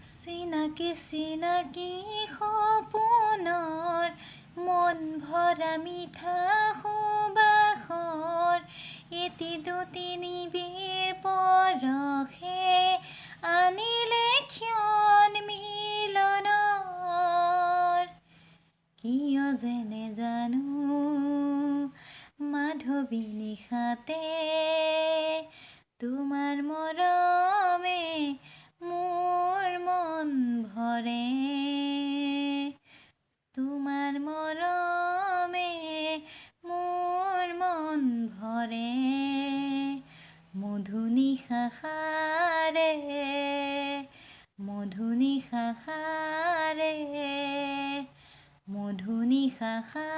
চিনাকি চিনাকি সপোনৰ মন ভৰা মিঠা সুবাসৰ এটি দুটি নিবিড় পৰশে আনিলে ক্ষণ মিলনৰ। কিয় যেনে জানো মাধৱী নিশাতে তোমাৰ মৰমে মোৰ মন ভৰে, তোমাৰ মৰমে মোৰ মন ভৰে। মধু নিশা সাৰে, মধু নিশা সাৰে, মধু নিশা সাৰে।